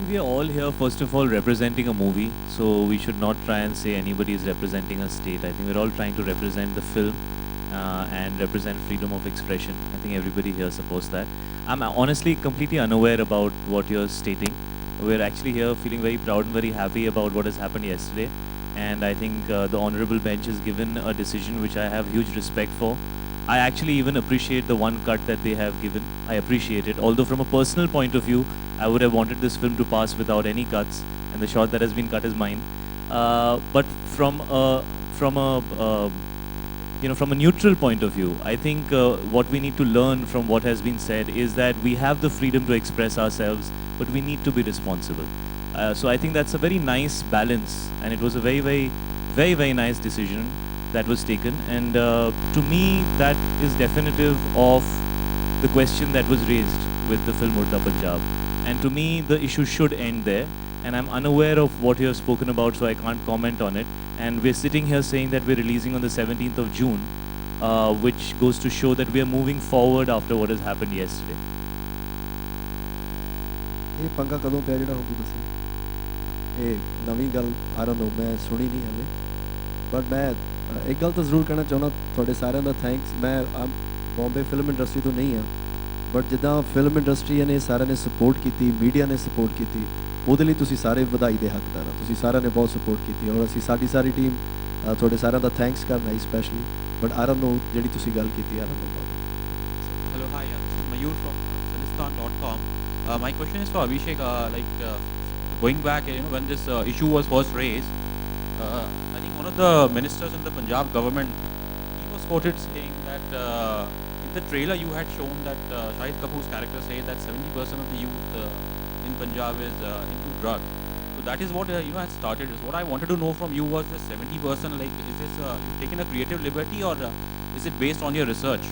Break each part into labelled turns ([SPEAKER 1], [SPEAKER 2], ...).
[SPEAKER 1] think we are all here, first of all, representing a movie. So we should not try and say anybody is representing a state. I think we're all trying to represent the film and represent freedom of expression. I think everybody here supports that. I'm honestly completely unaware about what you're stating. We're actually here feeling very proud and very happy about what has happened yesterday. And I think the honorable bench has given a decision which I have huge respect for. I actually even appreciate the one cut that they have given. I appreciate it. Although from a personal point of view, I would have wanted this film to pass without any cuts, and the shot that has been cut is mine. But from a neutral point of view, I think what we need to learn from what has been said is that we have the freedom to express ourselves, but we need to be responsible. So I think that's a very nice balance, and it was a very nice decision that was taken. And to me, that is definitive of the question that was raised with the film Udta Punjab. And to me, the issue should end there. And I'm unaware of what you have spoken about, so I can't comment on it. And we're sitting here saying that we're releasing on the 17th of June, which goes to show that we are moving forward after what has happened yesterday.
[SPEAKER 2] ये पंगा कदों पिया जिहड़ा होगी दसी ये नवीं गल आई डोंट नो मैं सुनी नहीं हले बट मैं एक गल तो जरूर कहना चाहना थोड़े सारे का थैंक्स मैं बॉम्बे फिल्म इंडस्ट्री तो नहीं हाँ बट जिदा फिल्म इंडस्ट्री ने सारे ने सपोर्ट की मीडिया ने सपोर्ट की ਉਹਦੇ ਲਈ ਤੁਸੀਂ ਸਾਰੇ ਵਧਾਈ ਦੇ ਹੱਕਦਾਰ ਹੋ ਤੁਸੀਂ ਸਾਰਿਆਂ ਨੇ ਬਹੁਤ ਸਪੋਰਟ ਕੀਤੀ ਔਰ ਅਸੀਂ ਸਾਰੀ ਟੀਮ ਤੁਹਾਡੇ ਸਾਰਿਆਂ ਦਾ ਥੈਂਕਸ ਕਰਨਾ ਹੈ specially but I don't know ਜਿਹੜੀ ਤੁਸੀਂ ਗੱਲ ਕੀਤੀ I don't know
[SPEAKER 3] Hello, hi, this is Mayur from Filistan.com. My question is for Abhishek. Going back, when this issue was first raised, I think one of the ministers in the Punjab government, he was quoted saying that in the trailer you had shown that Shahid Kapoor's character said that 70% of the youth in Punjab is into drug. So that is what had started. Is what I wanted to know from you was the 70%. Like, is this you've taken a creative liberty or is it based on your research?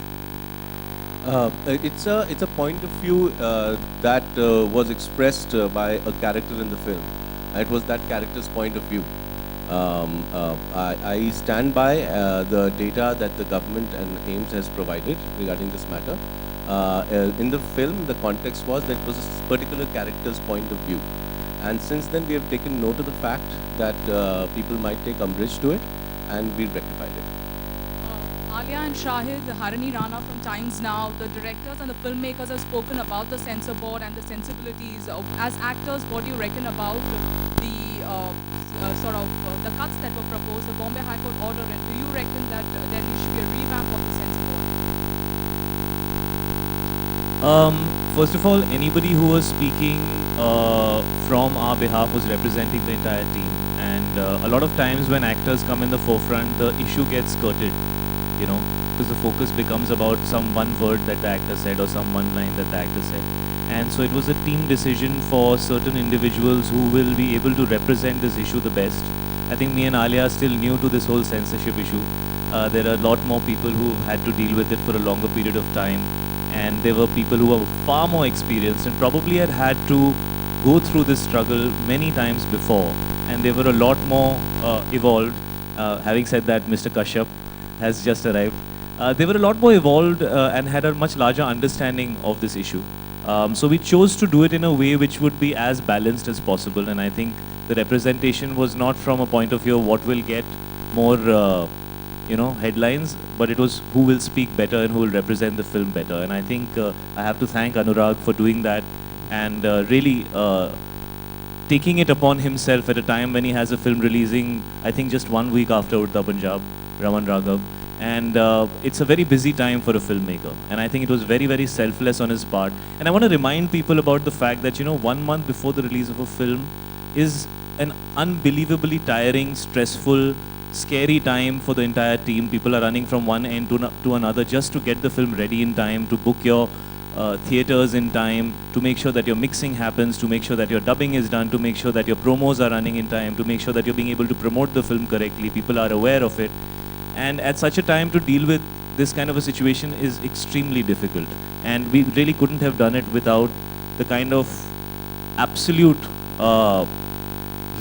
[SPEAKER 4] It's a point of view that was expressed by a character in the film. It was that character's point of view. I stand by the data that the government and AIMS has provided regarding this matter. In the film, the context was that it was a particular character's point of view. And since then, we have taken note of the fact that people might take umbrage to it, and we rectified it.
[SPEAKER 5] Alia and Shahid, Harini Rana from Times Now, the directors and the filmmakers have spoken about the censor board and the sensibilities. As actors, what do you reckon about the the cuts that were proposed, the Bombay High Court order, and do you reckon that there should be a revamp of the censor board?
[SPEAKER 1] First of all, anybody who was speaking from our behalf was representing the entire team. And a lot of times when actors come in the forefront, the issue gets skirted. Because the focus becomes about some one word that the actor said or some one line that the actor said. And so it was a team decision for certain individuals who will be able to represent this issue the best. I think me and Alia are still new to this whole censorship issue. There are a lot more people who had to deal with it for a longer period of time. And there were people who were far more experienced and probably had to go through this struggle many times before. And they were a lot more evolved. Having said that, Mr. Kashyap has just arrived. They were a lot more evolved and had a much larger understanding of this issue. So we chose to do it in a way which would be as balanced as possible. And I think the representation was not from a point of view of what will get more, headlines, but it was who will speak better and who will represent the film better. And I think I have to thank Anurag for doing that and really taking it upon himself at a time when he has a film releasing, I think just 1 week after Udta Punjab, Raman Raghav. And it's a very busy time for a filmmaker. And I think it was very selfless on his part. And I want to remind people about the fact that, 1 month before the release of a film is an unbelievably tiring, stressful, scary time for the entire team. People are running from one end to another just to get the film ready in time, to book your theaters in time, to make sure that your mixing happens, to make sure that your dubbing is done, to make sure that your promos are running in time, to make sure that you're being able to promote the film correctly. People are aware of it. And at such a time to deal with this kind of a situation is extremely difficult. And we really couldn't have done it without the kind of absolute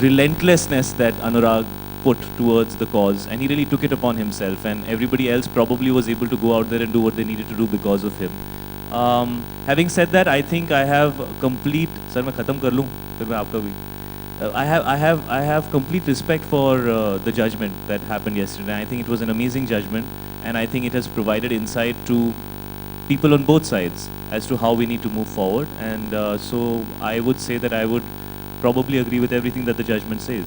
[SPEAKER 1] relentlessness that Anurag put towards the cause. And he really took it upon himself. And everybody else probably was able to go out there and do what they needed to do because of him. Having said that, I think I have complete... Sir, मैं खत्म कर लूँ? फिर मैं आपका भी. I have complete respect for the judgment that happened yesterday. I think it was an amazing judgment, and I think it has provided insight to people on both sides as to how we need to move forward. And so I would say that I would probably agree with everything that the judgment says.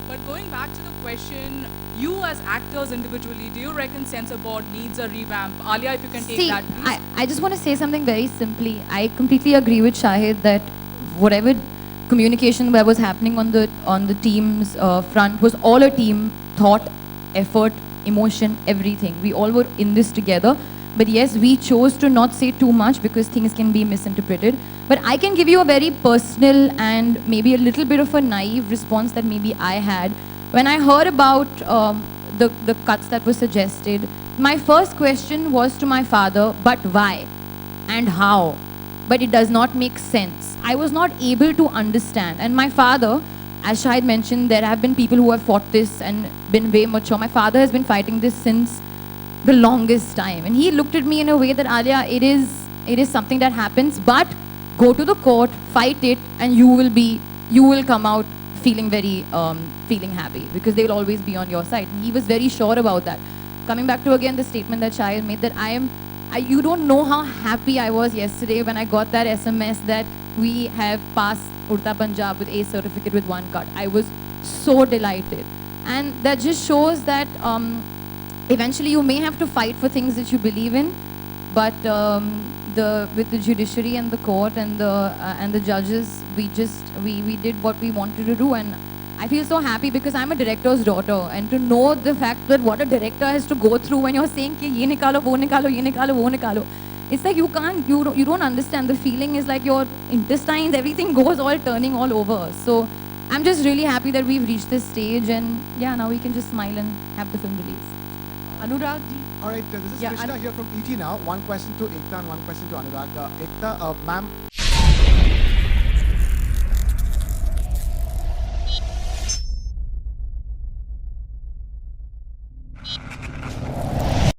[SPEAKER 5] But going back to the question, you as actors individually, do you reckon censor board needs a revamp? Alia, if you can take
[SPEAKER 6] See,
[SPEAKER 5] that, please.
[SPEAKER 6] I just want to say something very simply. I completely agree with Shahid that whatever communication that was happening on the team's front was all a team thought, effort, emotion, everything. We all were in this together. But yes, we chose to not say too much because things can be misinterpreted. But I can give you a very personal and maybe a little bit of a naive response that maybe I had. When I heard about the cuts that were suggested, my first question was to my father, but why? And how? But it does not make sense. I was not able to understand. And my father, as Shahid mentioned, there have been people who have fought this and been way mature. My father has been fighting this since the longest time. And he looked at me in a way that, Alia, it is something that happens, but go to the court, fight it, and you will come out feeling very, feeling happy because they will always be on your side. And he was very sure about that. Coming back to again the statement that Shahid made, that you don't know how happy I was yesterday when I got that SMS that we have passed Udta Punjab with A certificate with 1 cut. I was so delighted. And that just shows that eventually you may have to fight for things that you believe in, but with the judiciary and the court and the judges, we did what we wanted to do. And I feel so happy because I'm a director's daughter, and to know the fact that what a director has to go through when you're saying कि ये निकालो, वो निकालो, ये निकालो, वो निकालो. It's like you don't understand. The feeling is like your intestines, everything goes all turning all over. So I'm just really happy that we've reached this stage, and yeah, now we can just smile and have the film release.
[SPEAKER 5] Anurag ji.
[SPEAKER 7] All right, this is
[SPEAKER 5] Yeah,
[SPEAKER 7] Krishna here from ET now. One question to Ekta and one question to Anurag. Ekta, ma'am,